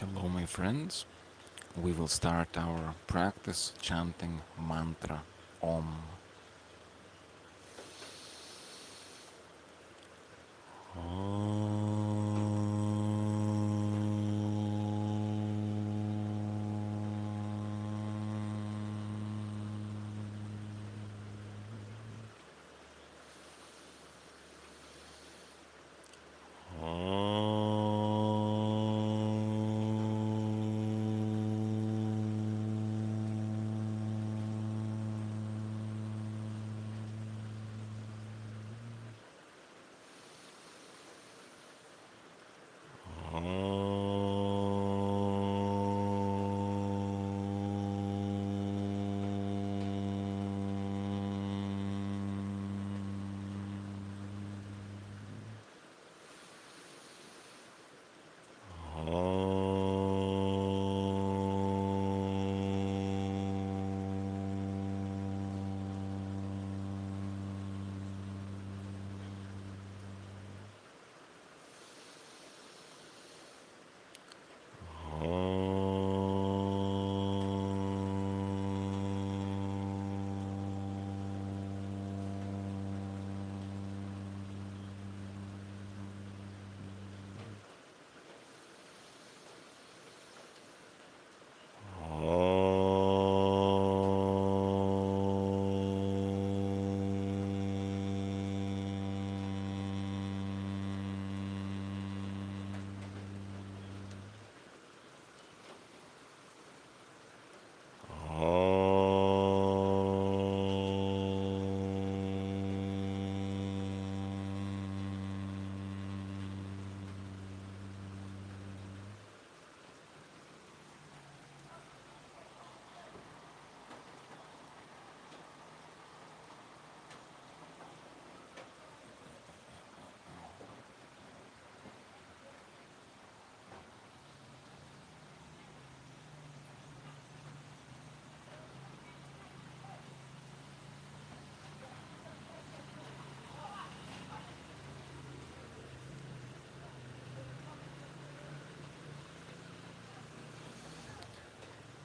Hello, my friends. We will start our practice chanting mantra Om.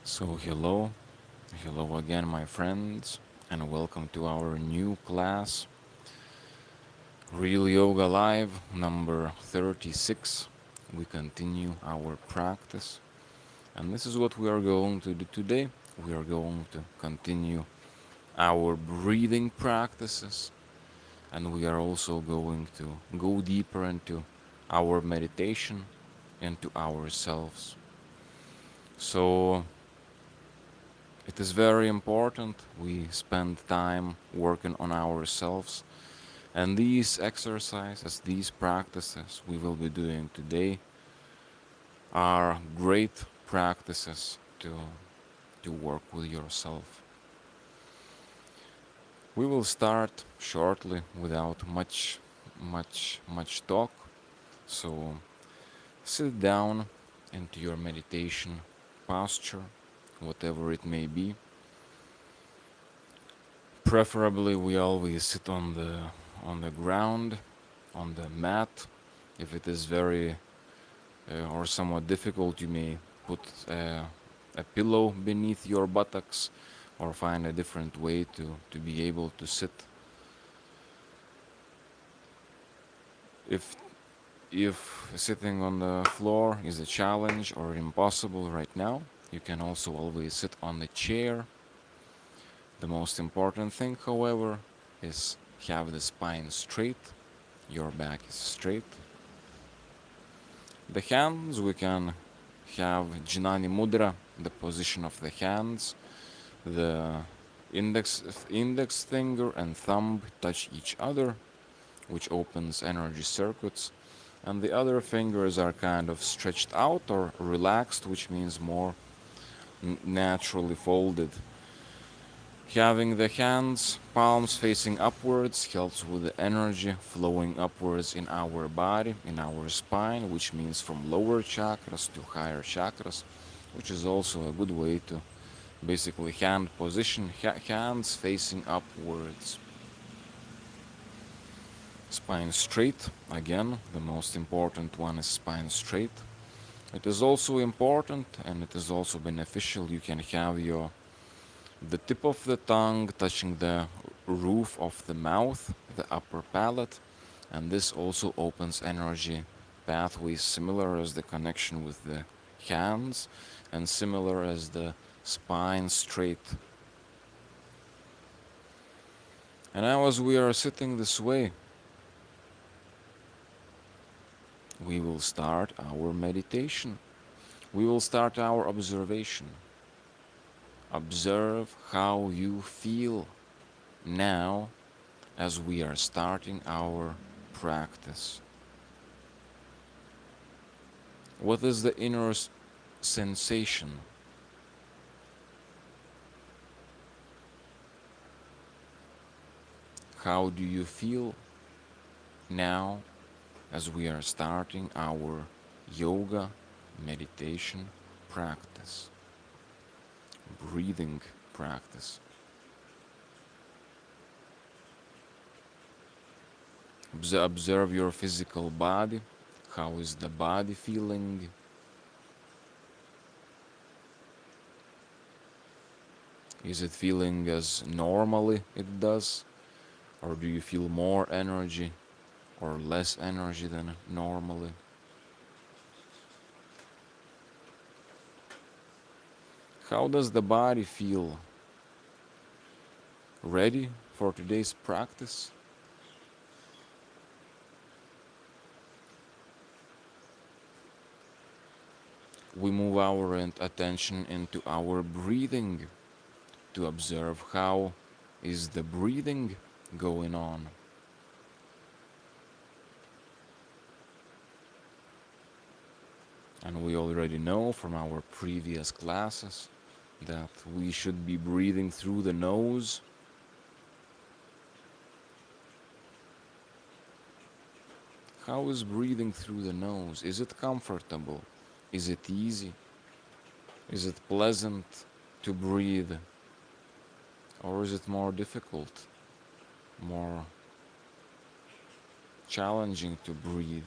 So, hello again, my friends, and welcome to our new class, Real Yoga Live number 36. We continue our practice, and this is what we are going to do today. We are going to continue our breathing practices, and we are also going to go deeper into our meditation, into ourselves. So, it is very important we spend time working on ourselves, and these exercises, these practices we will be doing today are great practices to work with yourself. We will start shortly without much talk. So sit down into your meditation posture, whatever it may be. Preferably we always sit on the ground, on the mat. If it is very or somewhat difficult, you may put a pillow beneath your buttocks or find a different way to be able to sit. If if sitting on the floor is a challenge or impossible right now, you can also always sit on the chair. The most important thing, however, is have the spine straight, your back is straight. The hands, we can have Jnani Mudra, the position of the hands. The index finger and thumb touch each other, which opens energy circuits. And the other fingers are kind of stretched out or relaxed, which means more naturally folded. Having the hands, palms facing upwards helps with the energy flowing upwards in our body, in our spine, which means from lower chakras to higher chakras, which is also a good way to basically hand position, hands facing upwards. Spine straight, again, the most important one is spine straight. It is also important and it is also beneficial. You can have the tip of the tongue touching the roof of the mouth, the upper palate, and this also opens energy pathways similar as the connection with the hands and similar as the spine straight. And now, as we are sitting this way, we will start our meditation. We will start our observation. Observe how you feel now as we are starting our practice. What is the inner sensation? How do you feel now as we are starting our yoga meditation practice, breathing practice? Observe your physical body. How is the body feeling? Is it feeling as normally it does? Or do you feel more energy or less energy than normally? How does the body feel? Ready for today's practice? We move our attention into our breathing to observe how is the breathing going on. And we already know from our previous classes that we should be breathing through the nose. How is breathing through the nose? Is it comfortable? Is it easy? Is it pleasant to breathe? Or is it more difficult, more challenging to breathe?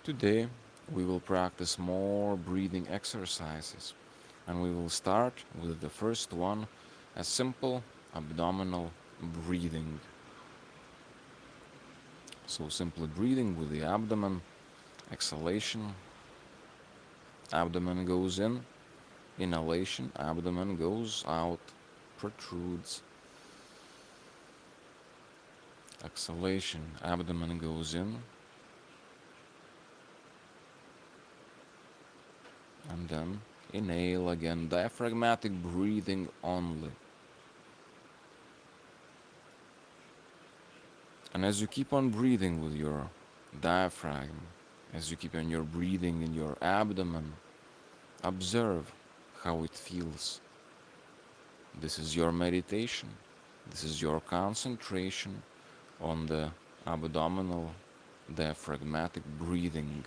Today, we will practice more breathing exercises, and we will start with the first one, a simple abdominal breathing. So, simply breathing with the abdomen, exhalation, abdomen goes in, inhalation, abdomen goes out, protrudes, exhalation, abdomen goes in, and then inhale again, diaphragmatic breathing only. And as you keep on breathing with your diaphragm, as you keep on your breathing in your abdomen, observe how it feels. This is your meditation. This is your concentration on the abdominal diaphragmatic breathing.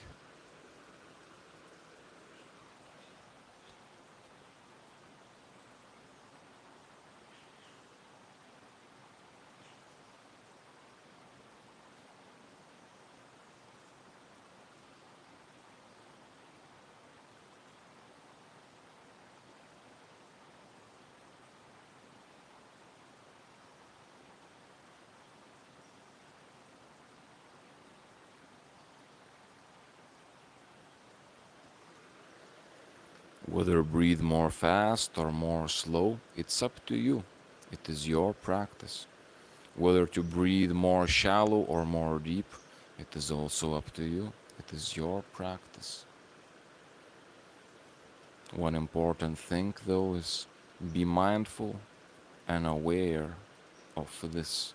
Whether breathe more fast or more slow, it's up to you. It is your practice. Whether to breathe more shallow or more deep, it is also up to you. It is your practice. One important thing, though, is be mindful and aware of this.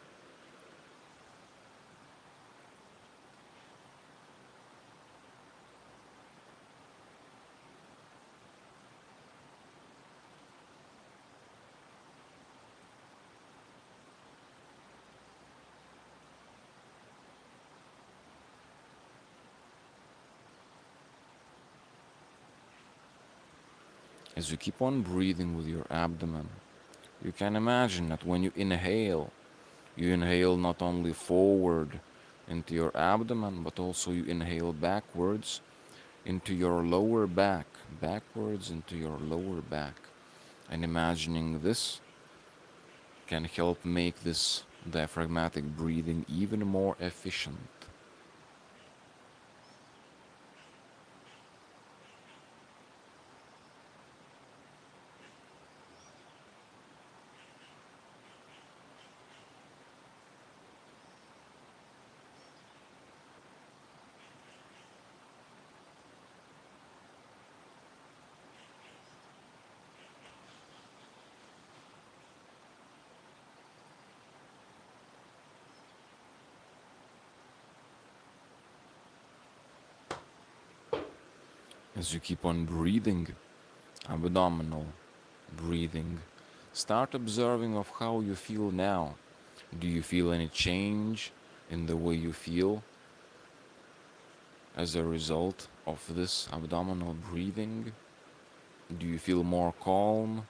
As you keep on breathing with your abdomen, you can imagine that when you inhale not only forward into your abdomen, but also you inhale backwards into your lower back, backwards into your lower back. And imagining this can help make this diaphragmatic breathing even more efficient. As you keep on breathing, abdominal breathing, start observing of how you feel now. Do you feel any change in the way you feel as a result of this abdominal breathing? Do you feel more calm?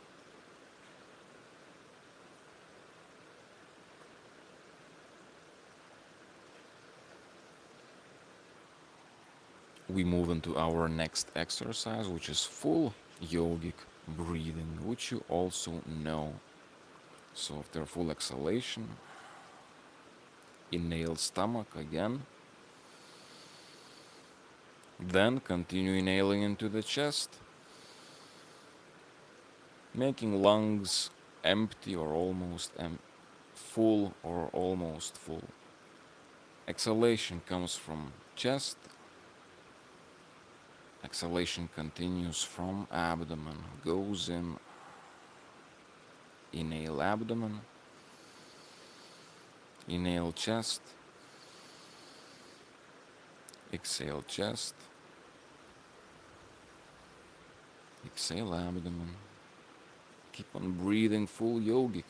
We move into our next exercise, which is full yogic breathing, which you also know. So after full exhalation, inhale stomach again. Then continue inhaling into the chest, making lungs empty or almost full or almost full. Exhalation comes from chest. Exhalation continues from abdomen, goes in. Inhale abdomen, inhale chest, exhale chest, exhale abdomen. Keep on breathing full yogic,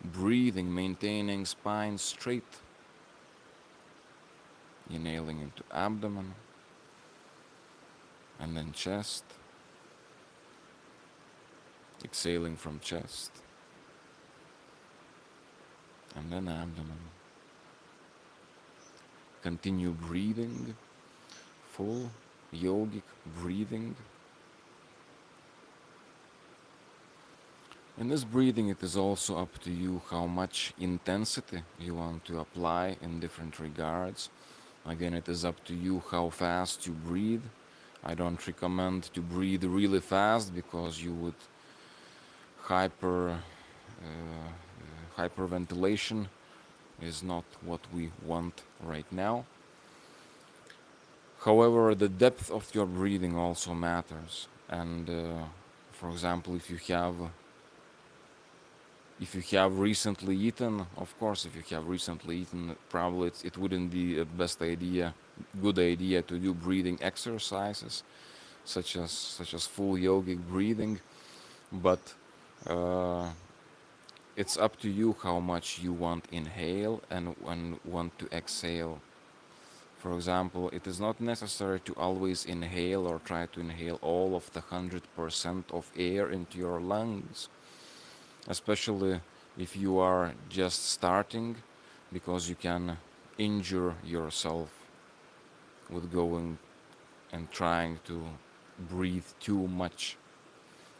breathing, maintaining spine straight. Inhaling into abdomen, and then chest, exhaling from chest, and then abdomen. Continue breathing, full yogic breathing. In this breathing, it is also up to you how much intensity you want to apply in different regards. Again, it is up to you how fast you breathe. I don't recommend to breathe really fast because you would hyperventilation is not what we want right now. However, the depth of your breathing also matters. And for example, if you have recently eaten, of course, if you have recently eaten, probably it wouldn't be a good idea to do breathing exercises, such as full yogic breathing. But it's up to you how much you want inhale and want to exhale. For example, it is not necessary to always inhale or try to inhale all of the 100% of air into your lungs, especially if you are just starting, because you can injure yourself with going and trying to breathe too much.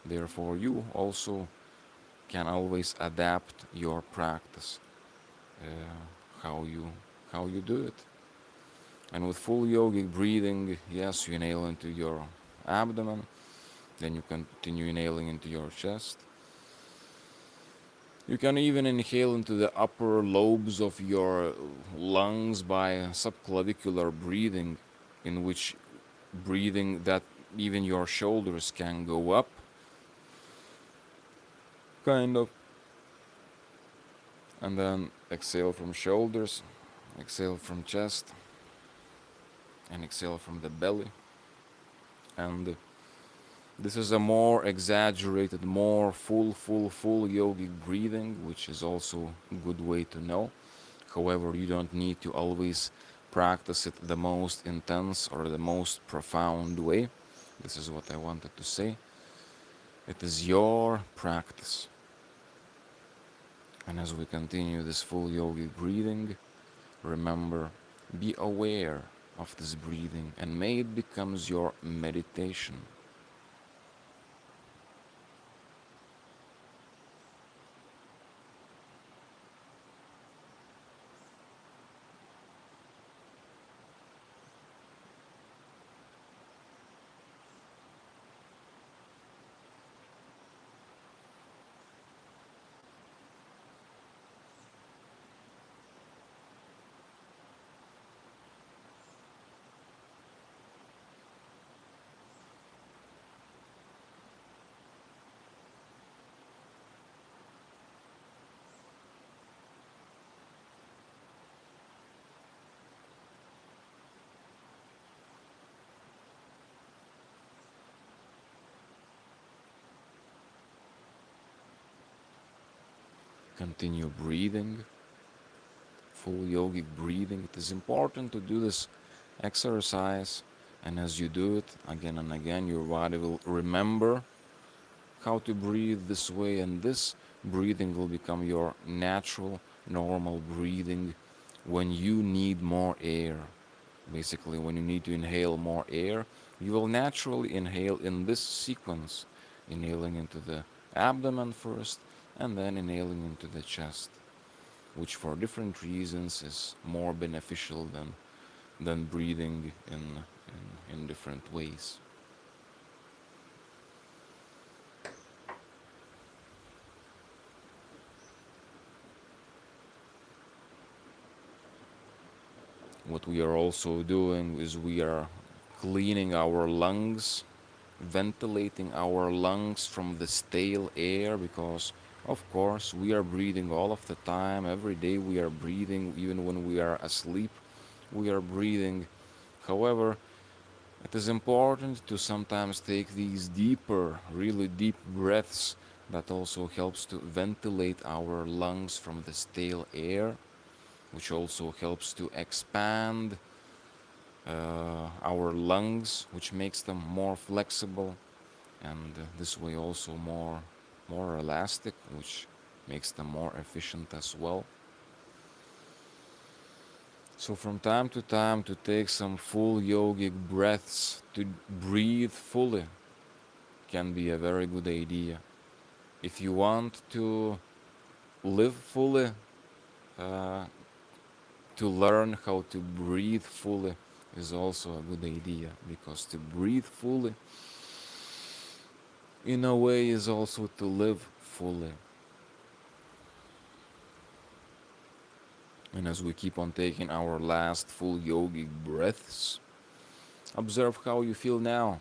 Therefore, you also can always adapt your practice, how you do it. And with full yogic breathing, yes, you inhale into your abdomen, then you continue inhaling into your chest. You can even inhale into the upper lobes of your lungs by subclavicular breathing, in which breathing that even your shoulders can go up, kind of. And then exhale from shoulders, exhale from chest, and exhale from the belly. And this is a more exaggerated, more full yogic breathing, which is also a good way to know. However, you don't need to always practice it the most intense or the most profound way. This is what I wanted to say. It is your practice. And as we continue this full yogic breathing, remember, be aware of this breathing and may it becomes your meditation. Continue breathing, full yogic breathing. It is important to do this exercise, and as you do it again and again, your body will remember how to breathe this way, and this breathing will become your natural, normal breathing when you need more air. Basically, when you need to inhale more air, you will naturally inhale in this sequence, inhaling into the abdomen first and then inhaling into the chest, which for different reasons is more beneficial than breathing in different ways. What we are also doing is we are cleaning our lungs, ventilating our lungs from the stale air, because of course we are breathing all of the time. Every day we are breathing, even when we are asleep we are breathing. However, it is important to sometimes take these deeper, really deep breaths that also helps to ventilate our lungs from the stale air, which also helps to expand our lungs, which makes them more flexible, and this way also more elastic, which makes them more efficient as well. So from time to take some full yogic breaths to breathe fully can be a very good idea. If you want to live fully, uh, to learn how to breathe fully is also a good idea, because to breathe fully in a way is also to live fully. And as we keep on taking our last full yogic breaths, observe how you feel now.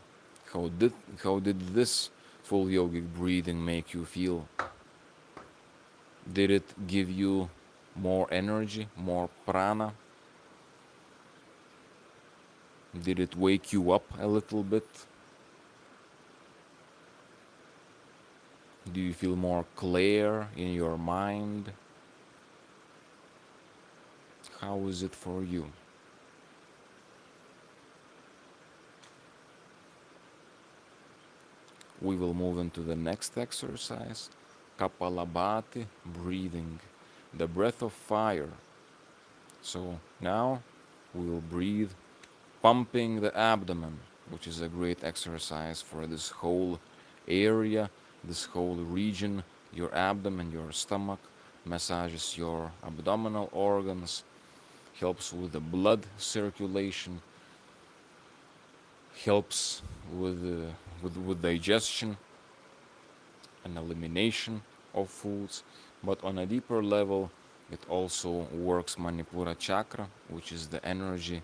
How did how did this full yogic breathing make you feel? Did it give you more energy, more prana? Did it wake you up a little bit? Do you feel more clear in your mind? How is it for you? We will move into the next exercise, Kapalabhati breathing, the breath of fire. So now we will breathe pumping the abdomen, which is a great exercise for this whole area, this whole region, your abdomen, your stomach, massages your abdominal organs, helps with the blood circulation, helps with digestion and elimination of foods. But on a deeper level, it also works Manipura chakra, which is the energy,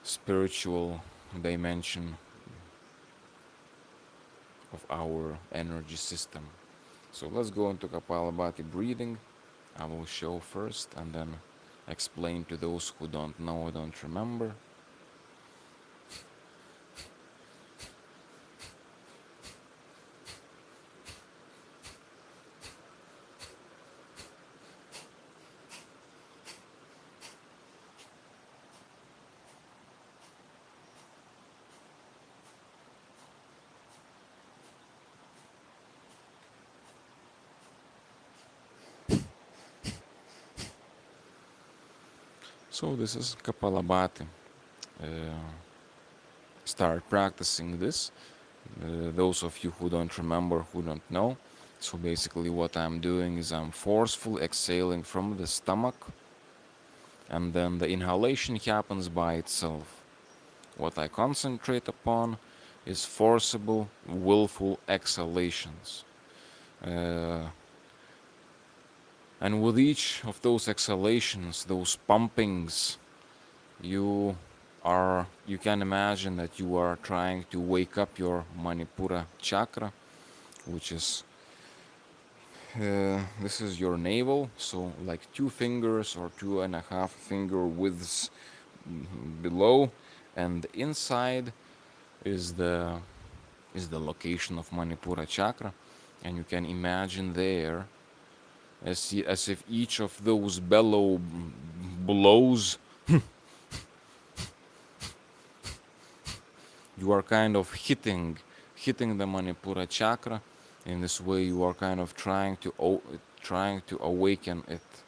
spiritual dimension of our energy system. So let's go into Kapalabhati breathing. I will show first and then explain to those who don't know or don't remember. So this is Kapalabhati. Uh, Start practicing this. Those of you who don't remember, who don't know. So basically what I'm doing is I'm forcefully exhaling from the stomach, and then the inhalation happens by itself. What I concentrate upon is forcible, willful exhalations. Uh, and with each of those exhalations, those pumpings, you you can imagine that you are trying to wake up your Manipura chakra, which is this is your navel, so like 2 fingers or 2.5 finger widths below, and inside is the location of Manipura chakra, and you can imagine there as if each of those bellow blows, you are kind of hitting the Manipura chakra. In this way, you are kind of trying to awaken it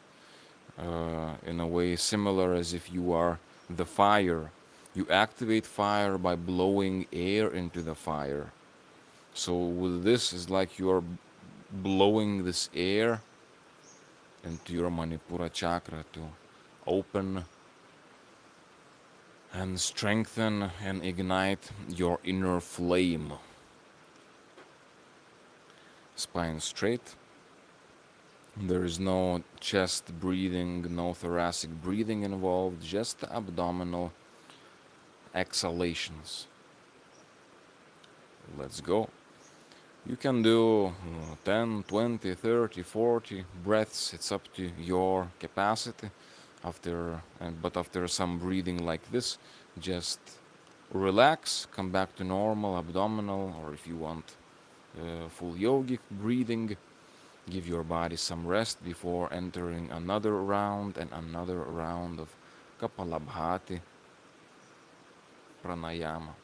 in a way similar as if you are the fire. You activate fire by blowing air into the fire. So with this, is like you are blowing this air into your Manipura chakra to open and strengthen and ignite your inner flame. Spine straight. There is no chest breathing, no thoracic breathing involved, just abdominal exhalations. Let's go. You can do 10, 20, 30, 40 breaths. It's up to your capacity. But after some breathing like this, just relax, come back to normal abdominal, or if you want full yogic breathing, give your body some rest before entering another round and another round of Kapalabhati pranayama.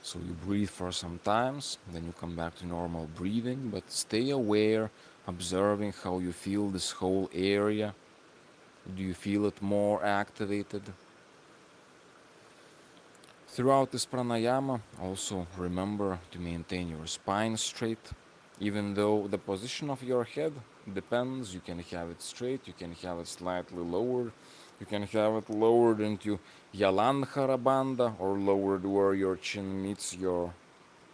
So you breathe for some times, then you come back to normal breathing, but stay aware, observing how you feel this whole area. Do you feel it more activated? Throughout this pranayama, also remember to maintain your spine straight. Even though the position of your head depends, you can have it straight, you can have it slightly lowered, you can have it lowered into Yalandhara Bandha or lowered where your chin meets your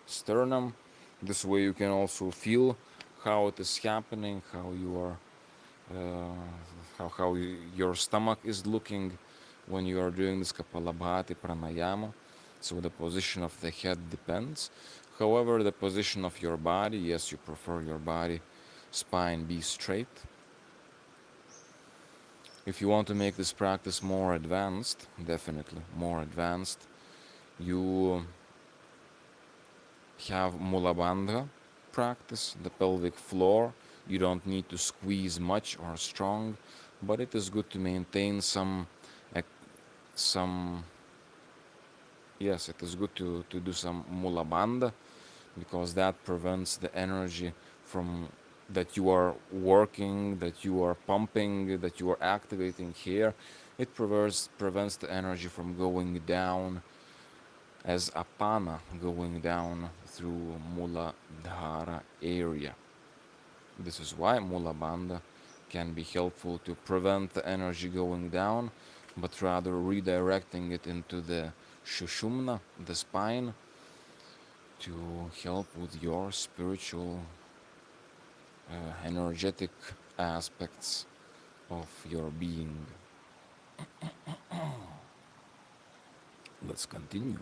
sternum. This way you can also feel how it is happening, how you are, how your stomach is looking when you are doing this Kapalabhati pranayama. So the position of the head depends. However, the position of your body, yes, you prefer your body spine be straight. If you want to make this practice more advanced, definitely more advanced, you have Mula Bandha practice, the pelvic floor. You don't need to squeeze much or strong, but it is good to maintain some yes, it is good to do some Mula Bandha, because that prevents the energy from that you are working, that you are pumping, that you are activating here. It prevents the energy from going down as apana, going down through Muladhara area. This is why Mula Bandha can be helpful to prevent the energy going down, but rather redirecting it into the Shushumna, the spine, to help with your spiritual, energetic aspects of your being. Let's continue.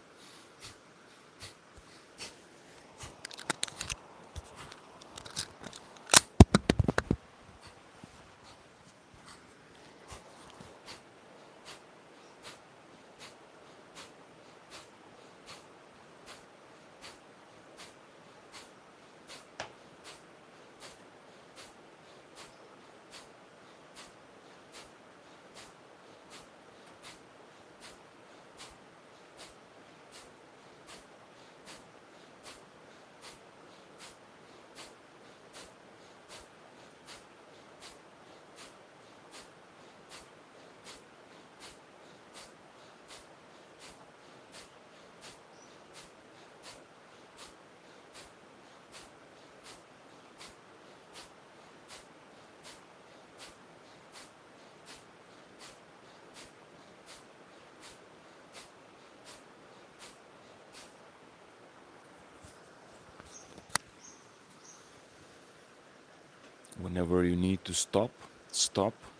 Whenever you need to stop,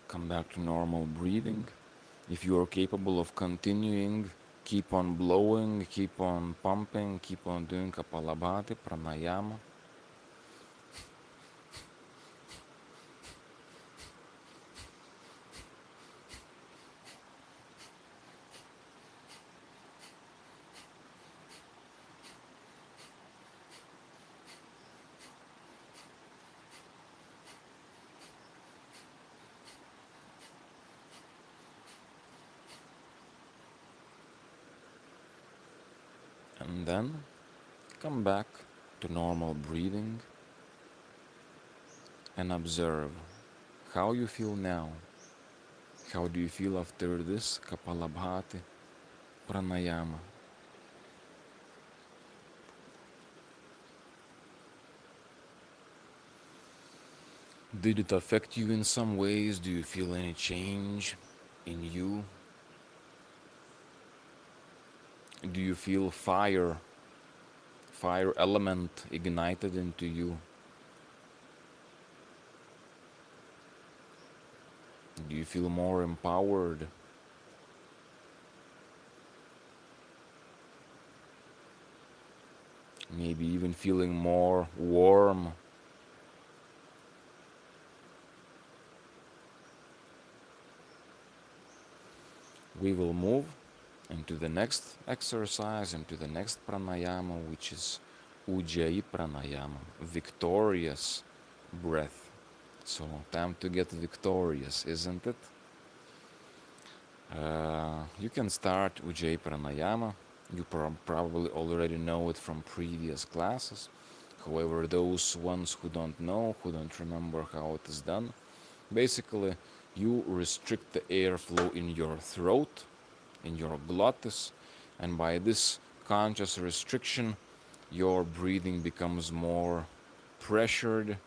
come back to normal breathing. If you are capable of continuing, keep on blowing, keep on pumping, keep on doing Kapalabhati, pranayama. And then come back to normal breathing and observe how you feel now. How do you feel after this Kapalabhati pranayama? Did it affect you in some ways? Do you feel any change in you? Do you feel fire element ignited into you? Do you feel more empowered? Maybe even feeling more warm? We will move into the next exercise, into the next pranayama, which is Ujjayi pranayama, victorious breath. So, time to get victorious, isn't it? You can start Ujjayi pranayama. You probably already know it from previous classes. However, those ones who don't know, who don't remember how it is done, basically you restrict the airflow in your throat, in your glottis, and by this conscious restriction, your breathing becomes more pressured,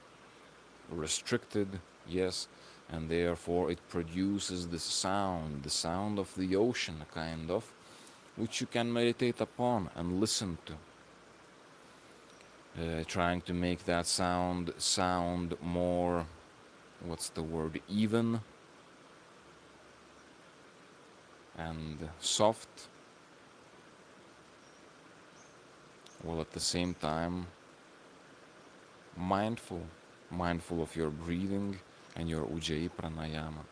restricted, yes, and therefore it produces the sound of the ocean, kind of, which you can meditate upon and listen to. Trying to make that sound more, what's the word, even and soft, while at the same time mindful of your breathing and your Ujjayi pranayama.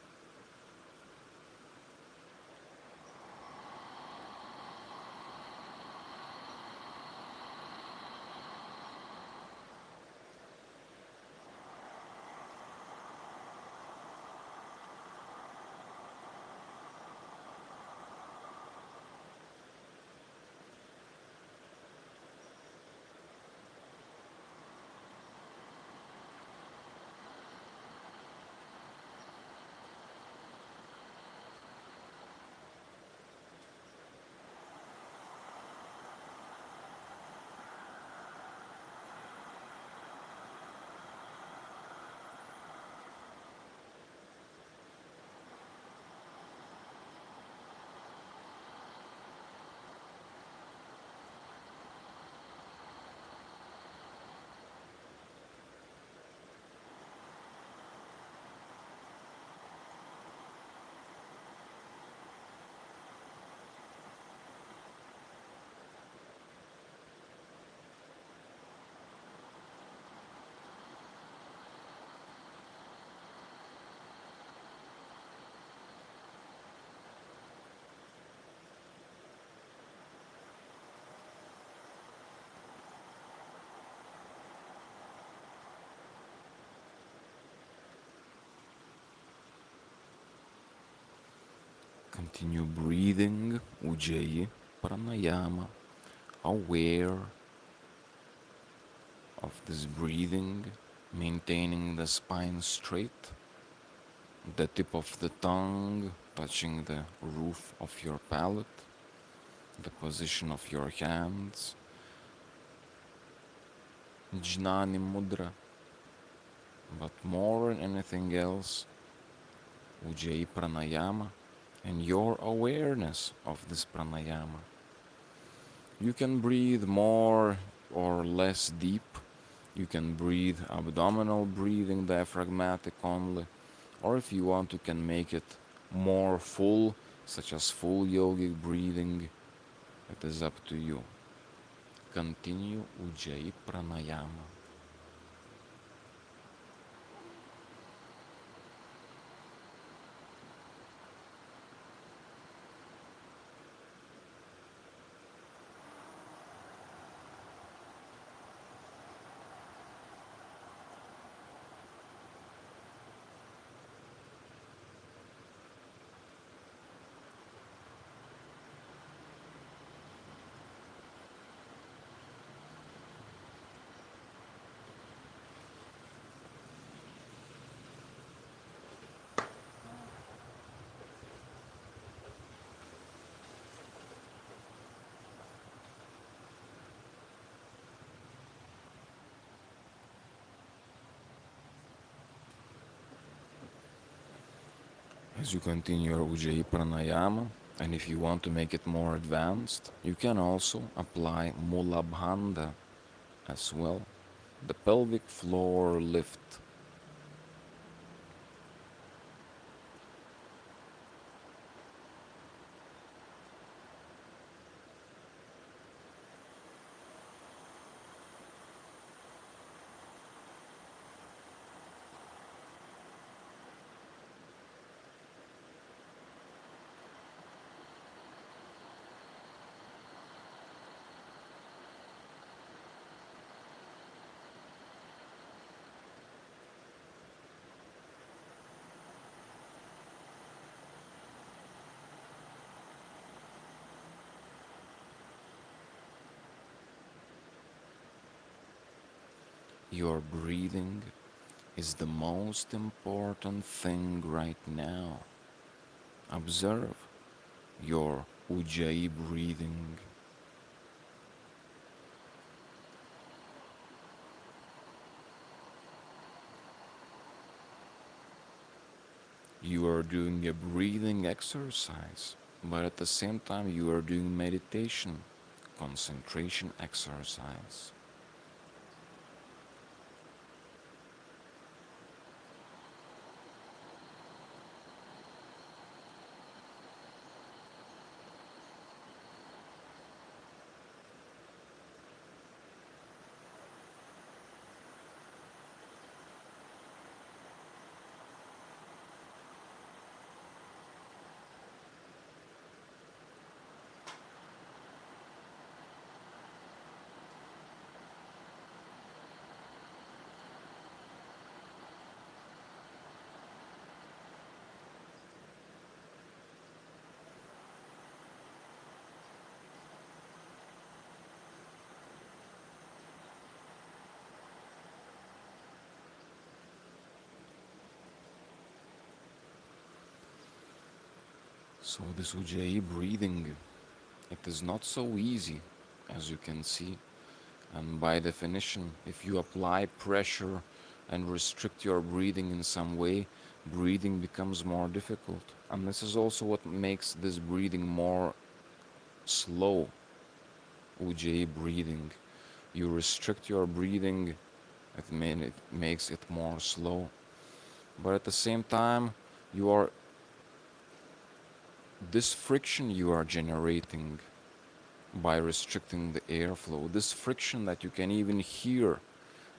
Continue breathing Ujjayi Pranayama, aware of this breathing, maintaining the spine straight, the tip of the tongue touching the roof of your palate, the position of your hands, Jnani Mudra, but more than anything else, Ujjayi Pranayama and your awareness of this pranayama. You can breathe more or less deep. You can breathe abdominal breathing, diaphragmatic only, or if you want, you can make it more full, such as full yogic breathing. It is up to you. Continue Ujjayi Pranayama. As you continue your Ujjayi Pranayama, and if you want to make it more advanced, you can also apply Mula Bandha as well, the pelvic floor lift. Your breathing is the most important thing right now. Observe your Ujjayi breathing. You are doing a breathing exercise, but at the same time you are doing meditation, concentration exercise. So this Ujjayi breathing, it is not so easy, as you can see. And by definition, if you apply pressure and restrict your breathing in some way, breathing becomes more difficult. And this is also what makes this breathing more slow. Ujjayi breathing. You restrict your breathing, it makes it more slow. But at the same time, you are this friction you are generating by restricting the airflow, this friction that you can even hear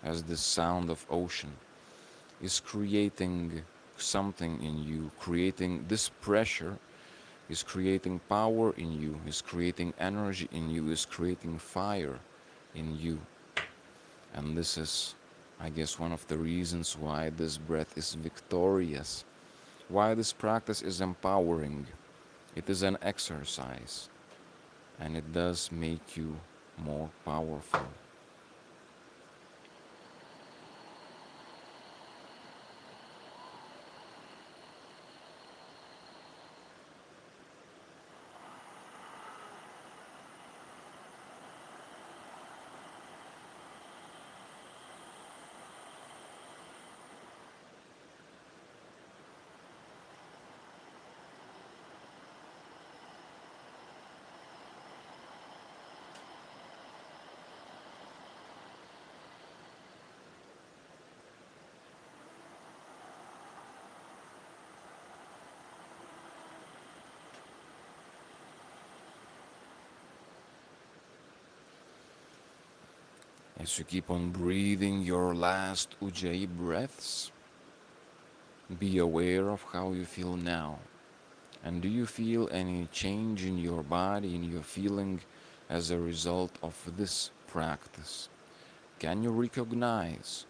as the sound of ocean, is creating something in you, creating this pressure, is creating power in you, is creating energy in you, is creating fire in you. And this is, I guess, one of the reasons why this breath is victorious, why this practice is empowering. It is an exercise, and it does make you more powerful. As you keep on breathing your last Ujjayi breaths, be aware of how you feel now. And do you feel any change in your body, in your feeling as a result of this practice? Can you recognize?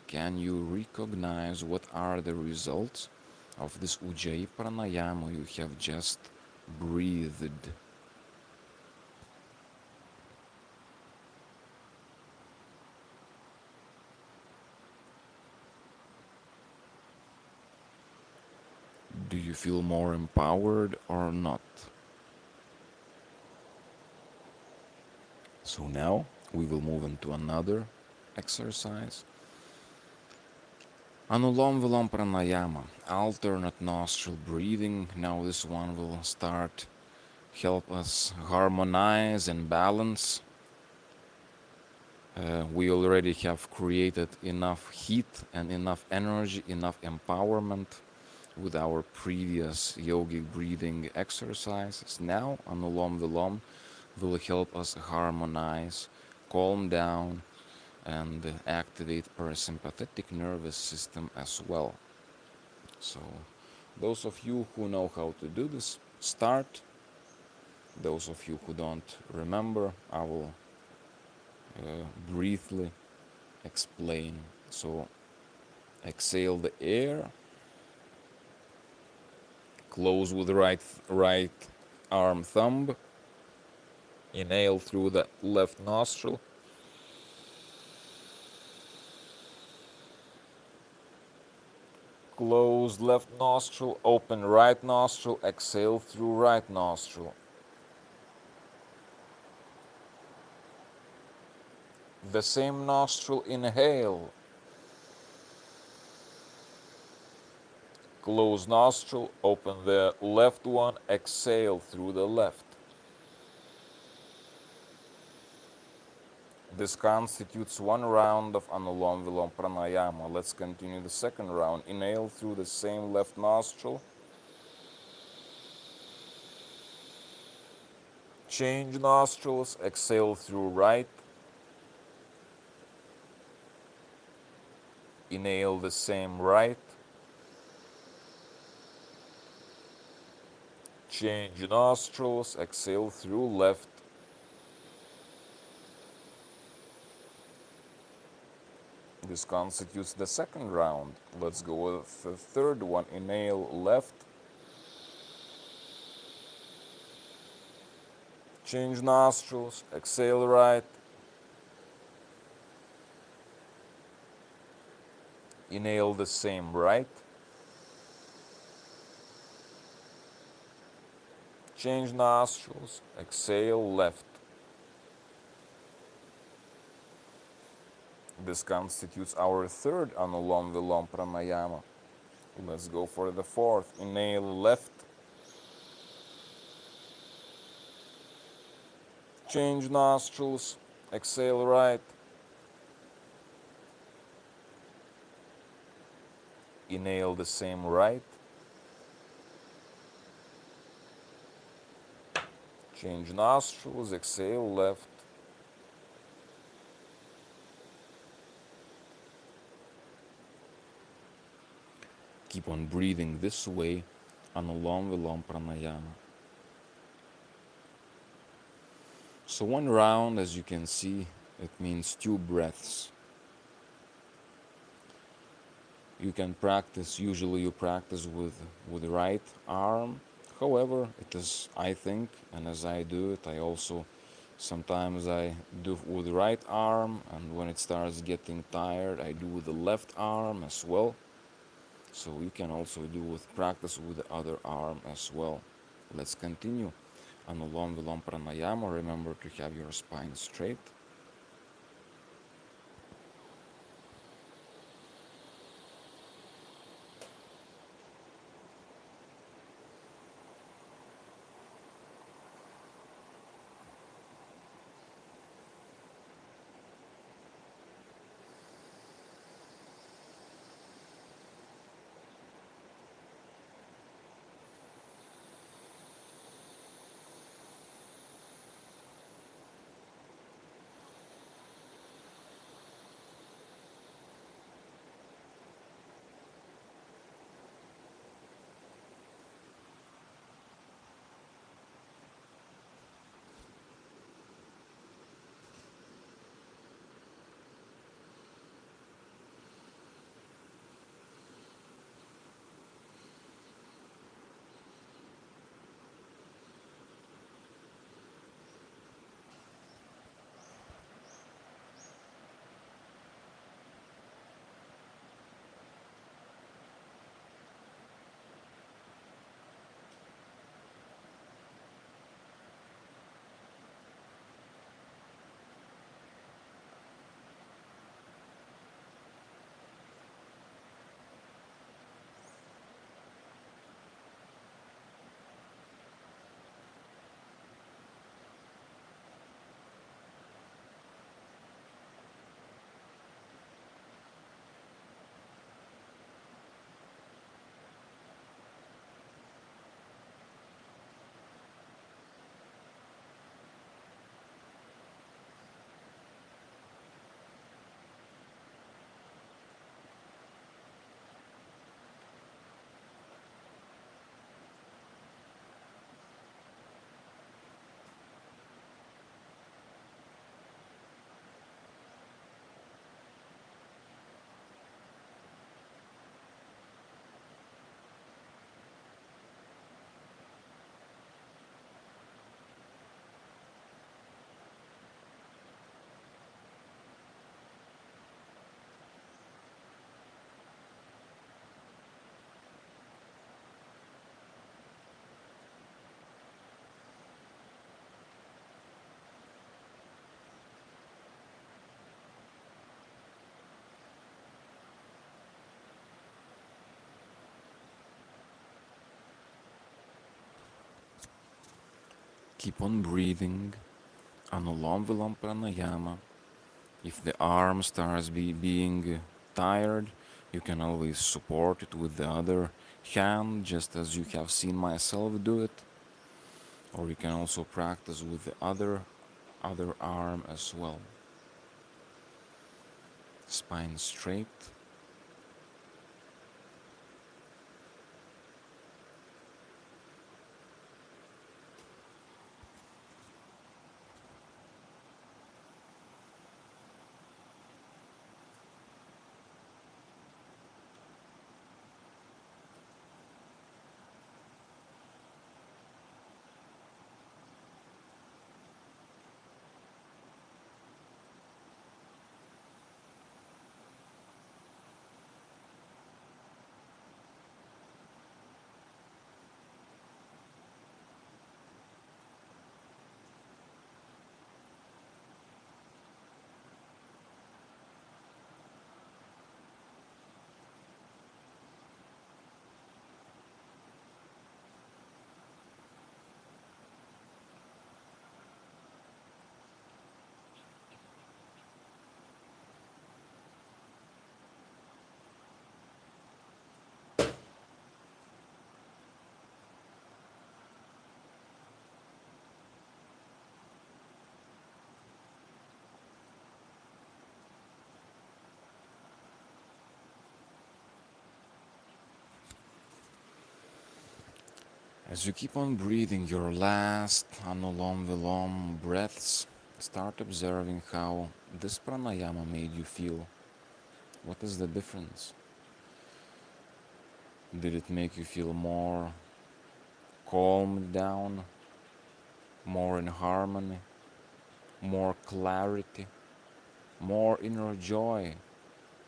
Can you recognize what are the results of this Ujjayi pranayama you have just breathed? Do you feel more empowered or not? So now we will move into another exercise. Anulom Vilom Pranayama, alternate nostril breathing. Now this one will start help us harmonize and balance. We already have created enough heat and enough energy, enough empowerment with our previous yogic breathing exercises. Now Anulom Vilom will help us harmonize, calm down, and activate parasympathetic nervous system as well. So those of you who know how to do this, start. Those of you who don't remember, I will briefly explain. So exhale the air, close with the right arm thumb, inhale through the left nostril, close left nostril, open right nostril, exhale through right nostril. The same nostril, inhale, close nostril, open the left one, exhale through the left. This constitutes one round of Anulom Vilom Pranayama. Let's continue the second round. Inhale through the same left nostril. Change nostrils, exhale through right. Inhale the same right. Change nostrils, exhale through left. This constitutes the second round. Let's go with the third one. Inhale left. Change nostrils, exhale right. Inhale the same right. Change nostrils, exhale left. This constitutes our third Anulom Vilom Pranayama. Let's go for the fourth. Inhale left. Change nostrils, exhale right. Inhale the same right. Change nostrils, exhale left. Keep on breathing this way, Anulom Vilom Pranayama. So one round, as you can see, it means 2 breaths. You can practice, usually you practice with right arm, However, it is, I think, and as I do it, I also sometimes I do with the right arm, and when it starts getting tired, I do with the left arm as well. So you can also do with practice with the other arm as well. Let's continue. Anulom Vilom Pranayama. Remember to have your spine straight. Keep on breathing. Anulom Vilom Pranayama. If the arm starts being tired, you can always support it with the other hand, just as you have seen myself do it. Or you can also practice with the other arm as well. Spine straight. As you keep on breathing your last Anulom Vilom breaths, start observing how this pranayama made you feel. What is the difference? Did it make you feel more calmed down, more in harmony, more clarity, more inner joy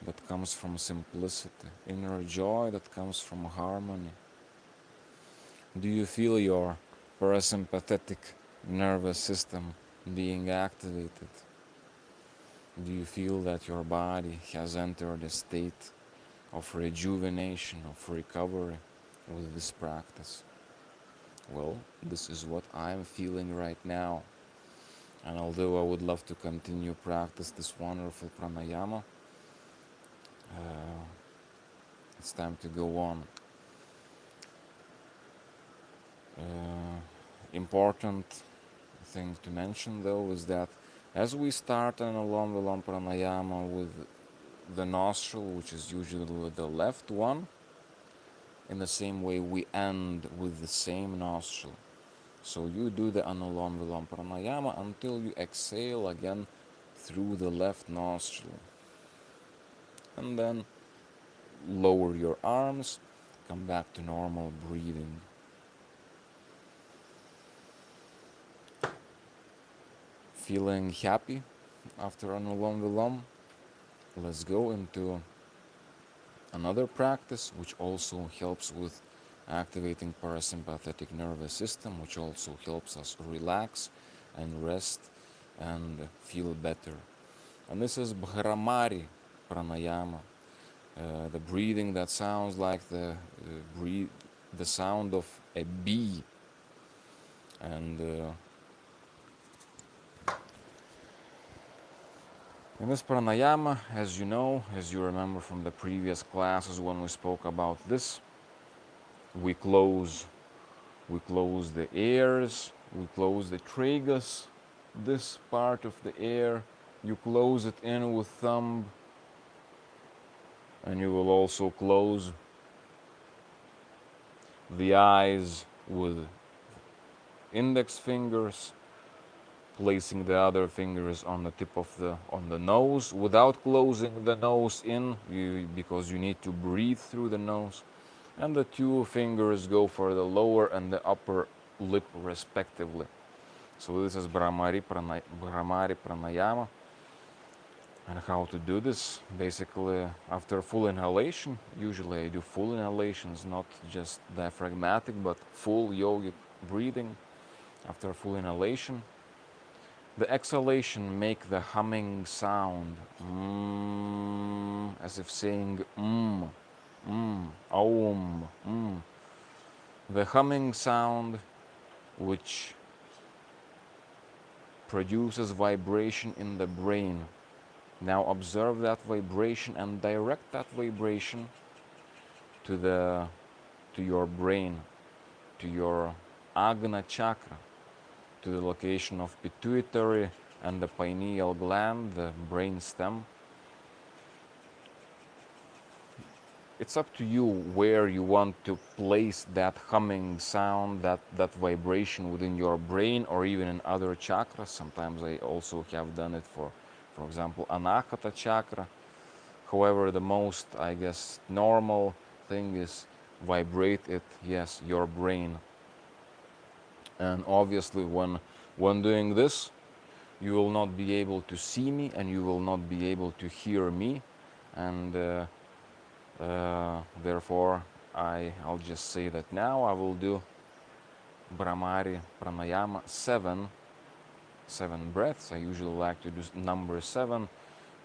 that comes from simplicity, inner joy that comes from harmony. Do you feel your parasympathetic nervous system being activated? Do you feel that your body has entered a state of rejuvenation, of recovery with this practice? Well, this is what I'm feeling right now. And although I would love to continue practice this wonderful pranayama, it's time to go on. Important thing to mention though is that as we start an Alom Vilom pranayama with the nostril, which is usually the left one, in the same way we end with the same nostril. So you do the Anulom Vilom pranayama until you exhale again through the left nostril. And then lower your arms, come back to normal breathing. Feeling happy after Anulom Vilom? Let's go into another practice which also helps with activating parasympathetic nervous system, which also helps us relax and rest and feel better. And this is Bhramari pranayama, the breathing that sounds like the sound of a bee. And in this pranayama, as you know, as you remember from the previous classes when we spoke about this, we close the ears, we close the tragus, this part of the ear, you close it in with thumb, and you will also close the eyes with index fingers, placing the other fingers on the tip of the nose without closing the nose in, because you need to breathe through the nose. And the two fingers go for the lower and the upper lip respectively. So this is Bhramari pranayama. And how to do this? Basically, after full inhalation, usually I do full inhalations, not just diaphragmatic, but full yogic breathing. After full inhalation, the exhalation make the humming sound, as if saying Aum. The humming sound which produces vibration in the brain. Now observe that vibration and direct that vibration to your brain, to your Agna chakra, to the location of pituitary and the pineal gland, the brain stem. It's up to you where you want to place that humming sound, that vibration within your brain or even in other chakras. Sometimes I also have done it for example, Anahata chakra. However, the most, I guess, normal thing is vibrate it, yes, your brain. And obviously when doing this, you will not be able to see me and you will not be able to hear me. And therefore, I'll just say that now I will do Bhramari pranayama 7 breaths. I usually like to do number 7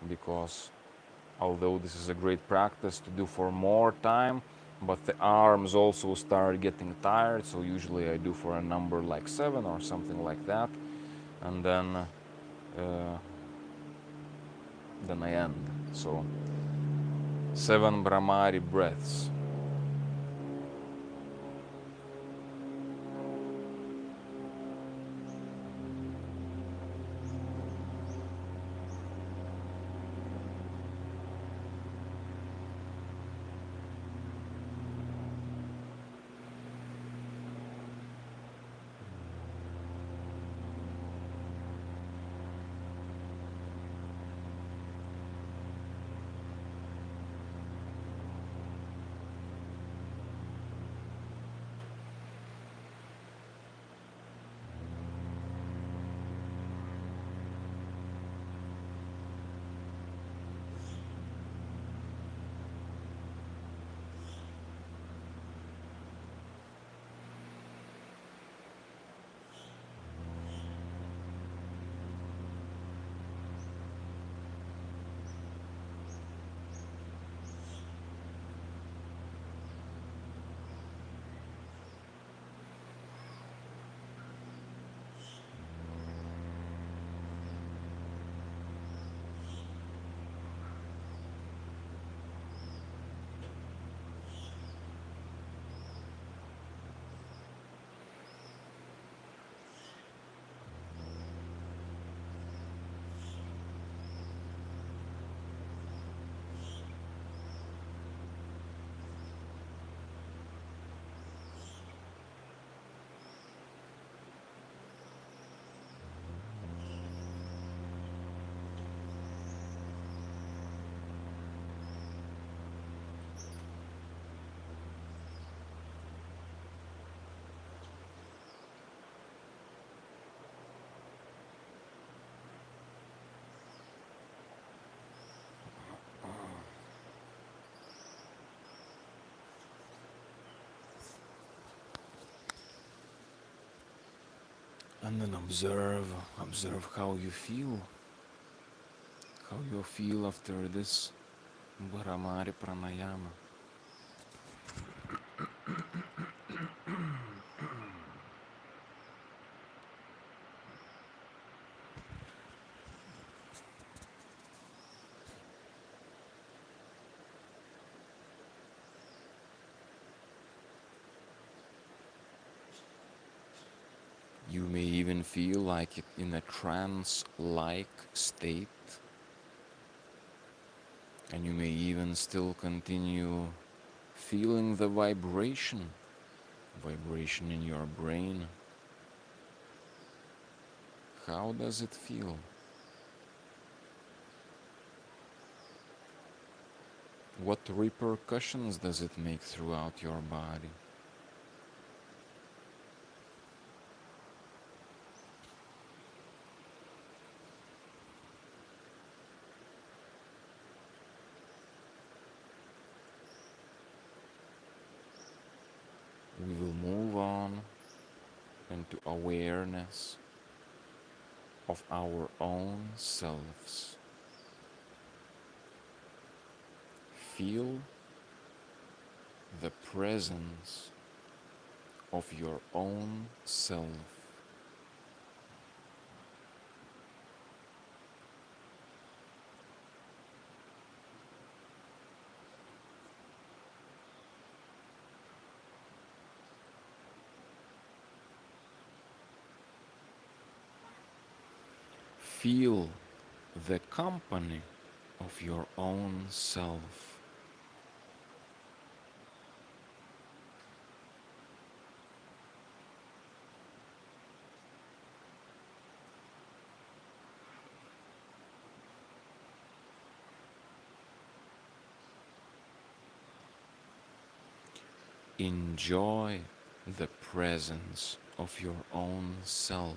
because although this is a great practice to do for more time, but the arms also start getting tired, so usually I do for a number like 7 or something like that, and then I end. So 7 Bhramari breaths. And then observe how you feel after this Bharamari Pranayama. You may even feel like it in a trance-like state, and you may even still continue feeling the vibration in your brain. How does it feel? What repercussions does it make throughout your body? We will move on into awareness of our own selves. Feel the presence of your own self. Feel the company of your own self. Enjoy the presence of your own self.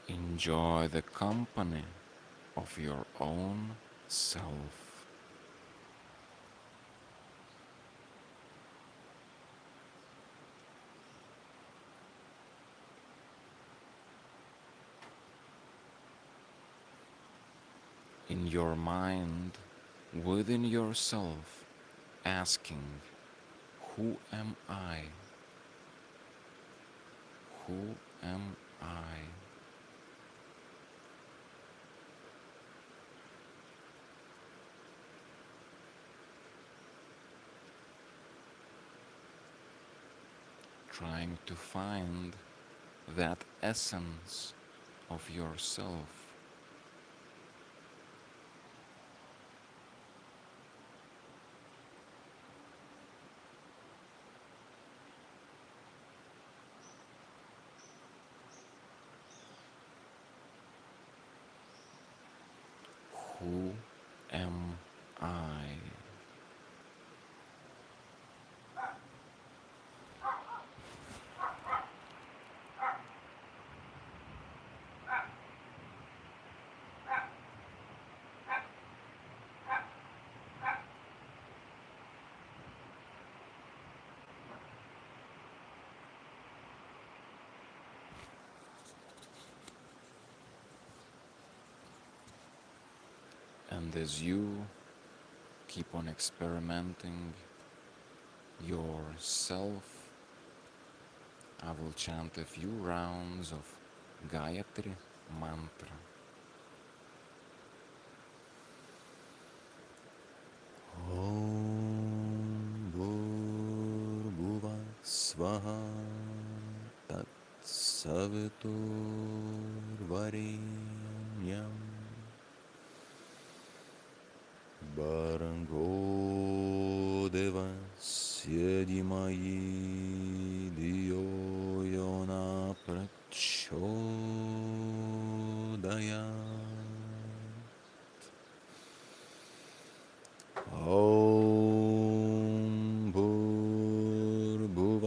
Enjoy the company of your own self. In your mind, within yourself, asking, who am I? Who am I? Trying to find that essence of yourself. Who am I? And as you keep on experimenting yourself, I will chant a few rounds of Gayatri mantra. Om Bhurбhuva Svaha Tat Saviturvarenyam Bharango Devasya Dhimahi Dhiyo Yona Prachodayat. Om Bhurбhuva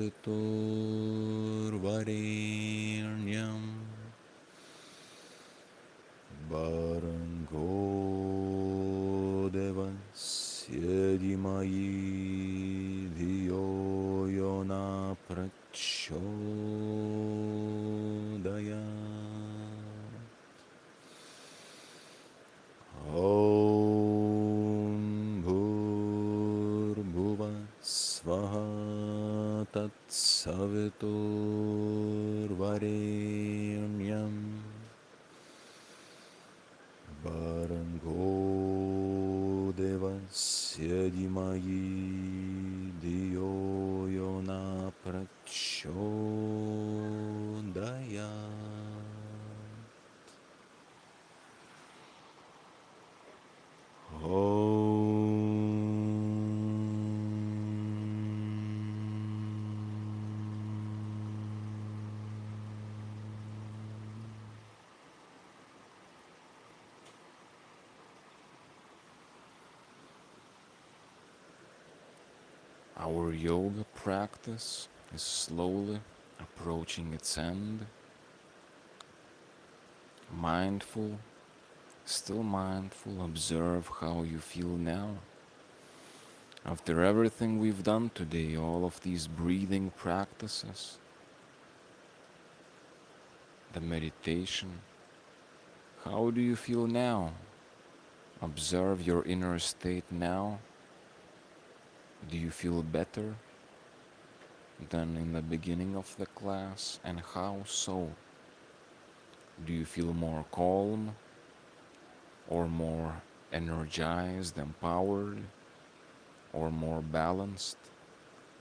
Saviturvarenyam Bharango Devasya Dhimahi Dhiyo Yona Prachodayat Om Bhurbhuva Svaha Tat Saviturvarenyam Bharango Devasya Dhimahi Dhiyo Yona Prachodayat Our yoga practice is slowly approaching its end. Mindful, still mindful, observe how you feel now. After everything we've done today, all of these breathing practices, the meditation, how do you feel now? Observe your inner state now. Do you feel better than in the beginning of the class? And how so? Do you feel more calm or more energized, empowered, or more balanced,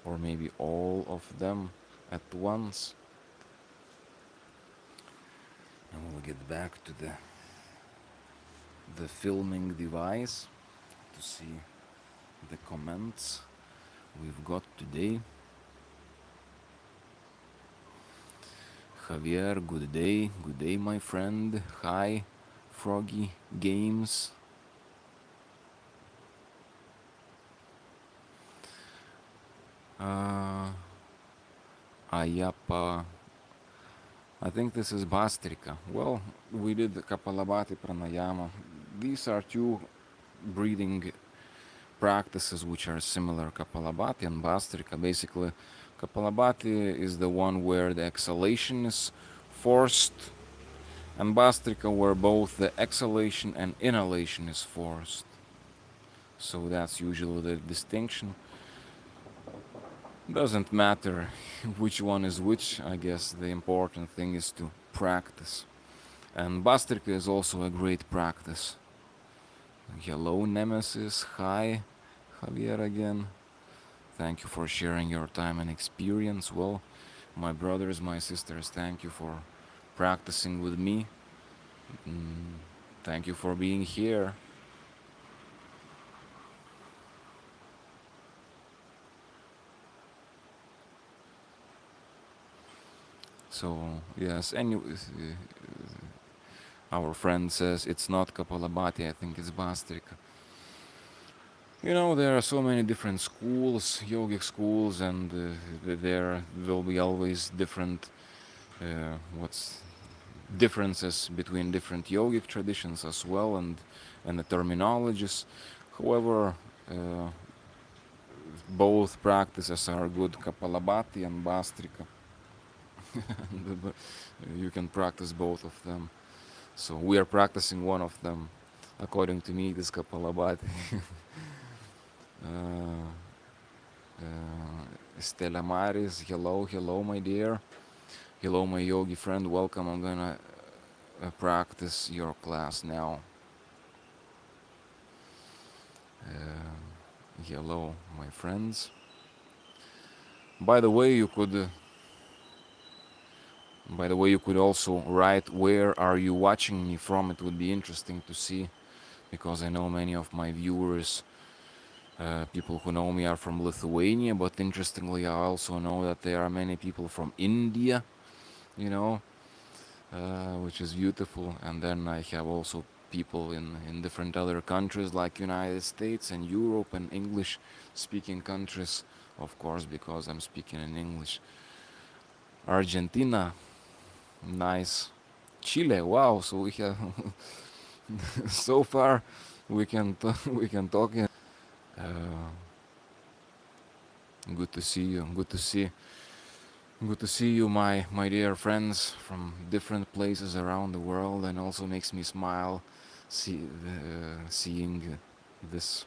or maybe all of them at once? And we'll get back to the filming device to see the comments we've got today. Javier, good day my friend. Hi, Froggy Games. Ayapa, I think this is Bastrika. Well, we did Kapalabhati Pranayama. These are two breathing practices which are similar, Kapalabhati and Bastrika. Basically, Kapalabhati is the one where the exhalation is forced, and Bastrika where both the exhalation and inhalation is forced. So that's usually the distinction. Doesn't matter which one is which, I guess the important thing is to practice. And Bastrika is also a great practice. Hello, Nemesis. Hi, Javier again. Thank you for sharing your time and experience. Well, my brothers, my sisters, thank you for practicing with me. Thank you for being here. So, yes, anyways, our friend says it's not Kapalabhati, I think it's Bastrika. You know, there are so many different schools, yogic schools, and there will be always different differences between different yogic traditions as well, and the terminologies. However, both practices are good, Kapalabhati and Bastrika. You can practice both of them. So we are practicing one of them. According to me, it is Kapalabhati. Stella Maris, hello, my dear. Hello, my yogi friend. Welcome. I'm gonna practice your class now. Hello, my friends. By the way, you could also write where are you watching me from. It would be interesting to see, because I know many of my viewers, people who know me, are from Lithuania, but interestingly I also know that there are many people from India, you know, which is beautiful. And then I have also people in different other countries like United States and Europe and English speaking countries, of course, because I'm speaking in English. Argentina, nice. Chile, wow. So we have so far we can talk. Good to see you. Good to see you, my dear friends from different places around the world, and also makes me smile, seeing this.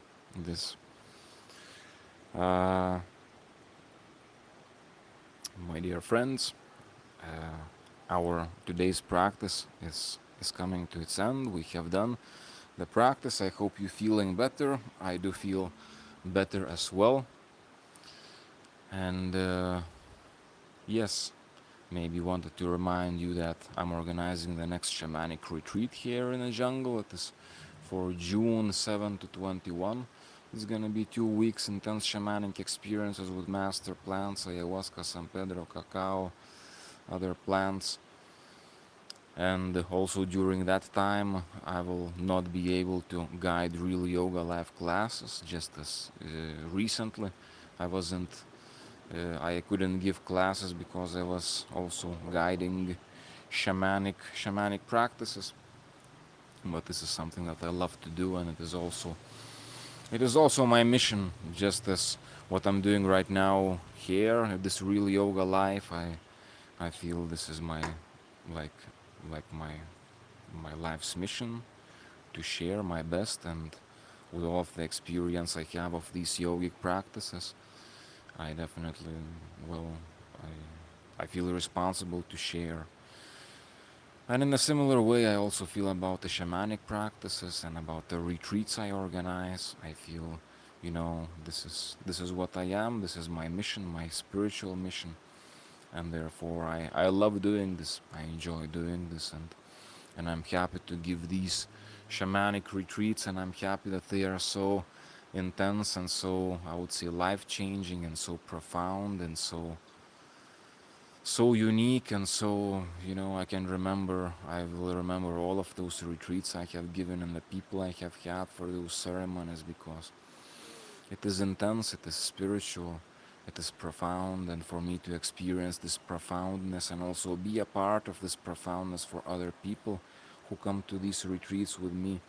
Uh, my dear friends, our today's practice is coming to its end. We have done the practice. I hope you're feeling better. I do feel better as well. And yes, maybe wanted to remind you that I'm organizing the next shamanic retreat here in the jungle. It is for June 7 to 21. It's gonna be 2 weeks intense shamanic experiences with master plants, ayahuasca, San Pedro, cacao, other plants. And also during that time, I will not be able to guide real yoga live classes, just as recently I wasn't I couldn't give classes because I was also guiding shamanic practices. But this is something that I love to do, and it is also my mission, just as what I'm doing right now here, this real yoga life. I feel this is my like my life's mission, to share my best, and with all of the experience I have of these yogic practices, I definitely, well, I feel responsible to share. And in a similar way, I also feel about the shamanic practices and about the retreats I organize. I feel, this is what I am. This is my mission, my spiritual mission, and therefore I love doing this. I enjoy doing this, and I'm happy to give these shamanic retreats, and I'm happy that they are so intense and so, I would say, life changing and so profound and so unique, and so, I will remember all of those retreats I have given and the people I have had for those ceremonies, because it is intense, it is spiritual, it is profound, and for me to experience this profoundness and also be a part of this profoundness for other people who come to these retreats with me,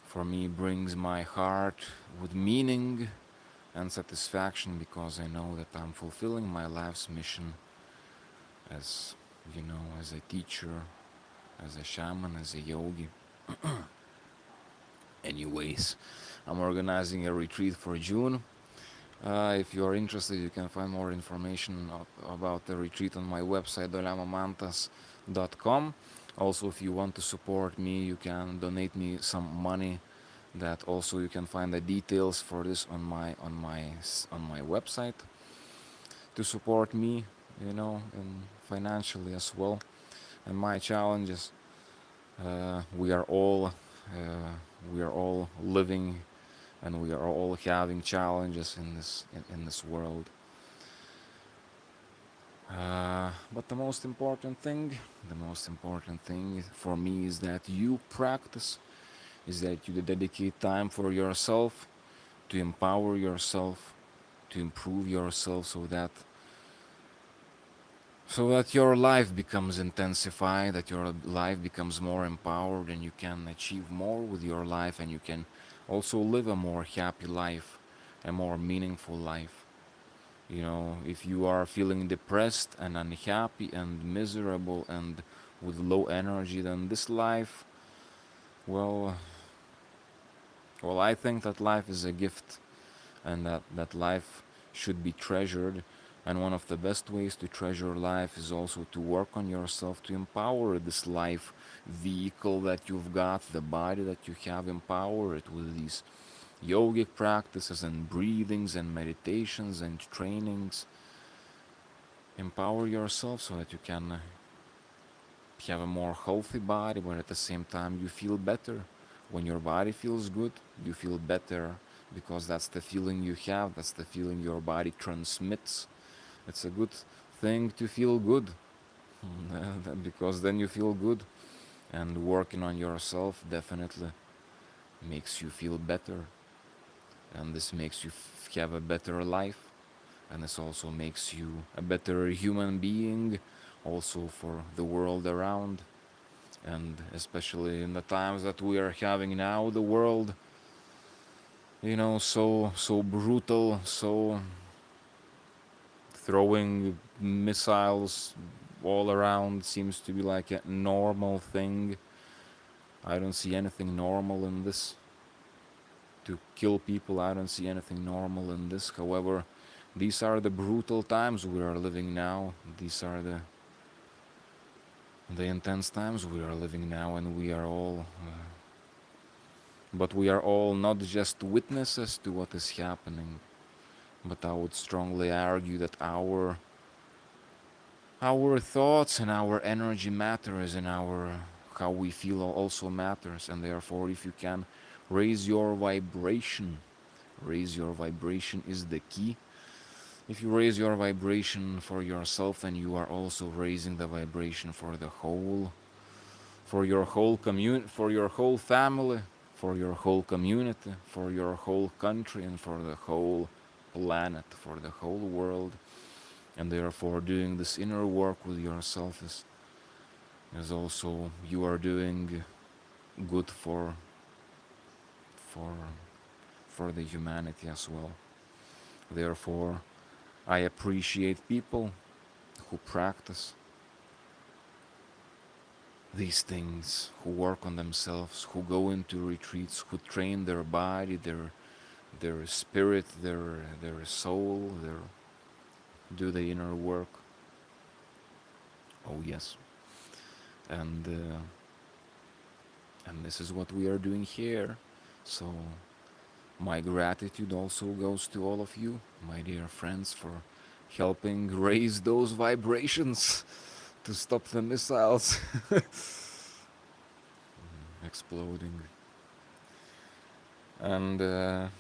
for me brings my heart with meaning and satisfaction, because I know that I'm fulfilling my life's mission as, as a teacher, as a shaman, as a yogi. Anyways, I'm organizing a retreat for June. If you are interested, you can find more information about the retreat on my website, dolamamantas.com. Also, if you want to support me, you can donate me some money. That also you can find the details for this on my website to support me, and financially as well. And my challenges, we are all living, and we are all having challenges in this world. But the most important thing for me is that you practice, is that you dedicate time for yourself, to empower yourself, to improve yourself, so that your life becomes intensified, that your life becomes more empowered, and you can achieve more with your life, and you can also live a more happy life, a more meaningful life. If you are feeling depressed and unhappy and miserable and with low energy, then this life, well, I think that life is a gift, and that life should be treasured. And one of the best ways to treasure life is also to work on yourself, to empower this life vehicle that you've got, the body that you have, empower it with these yogic practices and breathings and meditations and trainings. Empower yourself so that you can have a more healthy body, but at the same time you feel better. When your body feels good, you feel better, because that's the feeling you have, that's the feeling your body transmits. It's a good thing to feel good, because then you feel good, And working on yourself definitely makes you feel better, and this makes you have a better life, and this also makes you a better human being, also for the world around. And especially in the times that we are having now, the world, so brutal, so throwing missiles all around seems to be like a normal thing. I don't see anything normal in this. To kill people, I don't see anything normal in this. However, these are the brutal times we are living now. These are the intense times we are living now, and we are all but we are all not just witnesses to what is happening, but I would strongly argue that our thoughts and our energy matters, and our how we feel also matters. And therefore, if you can raise your vibration, raise your vibration is the key. If you raise your vibration for yourself, then you are also raising the vibration for the whole, for your whole community, for your whole family, for your whole community, for your whole country, and for the whole planet, for the whole world. And therefore, doing this inner work with yourself is also, you are doing good for for the humanity as well. Therefore, I appreciate people who practice these things, who work on themselves, who go into retreats, who train their body, their spirit, their soul, their do the inner work. Oh yes, and and this is what we are doing here. So my gratitude also goes to all of you, my dear friends, for helping raise those vibrations to stop the missiles exploding. And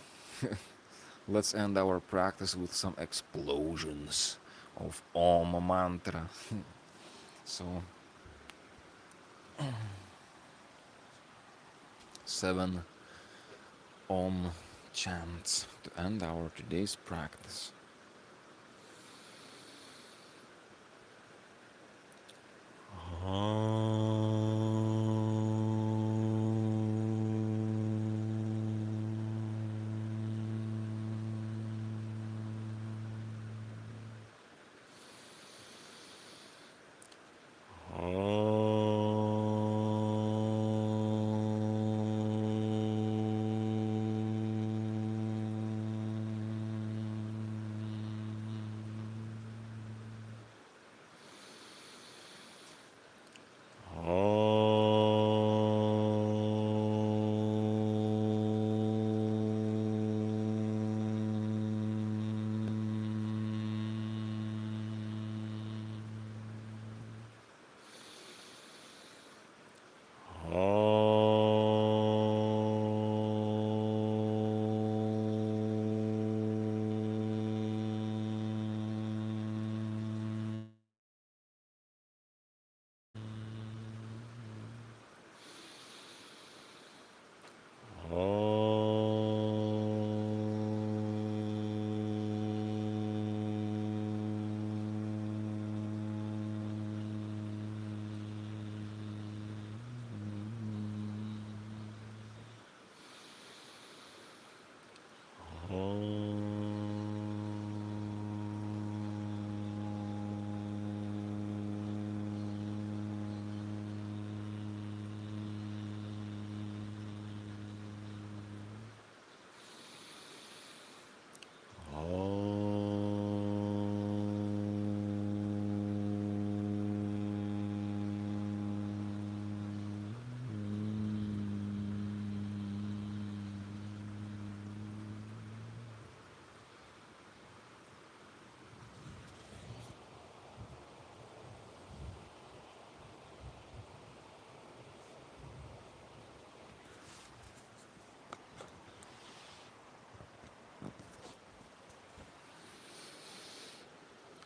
let's end our practice with some explosions of Om mantra. So, 7 Om chants to end our today's practice.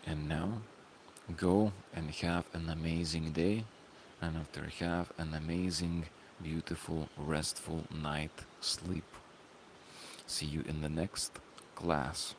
And now, go and have an amazing day. and after have an amazing, beautiful, restful night sleep. See you in the next class.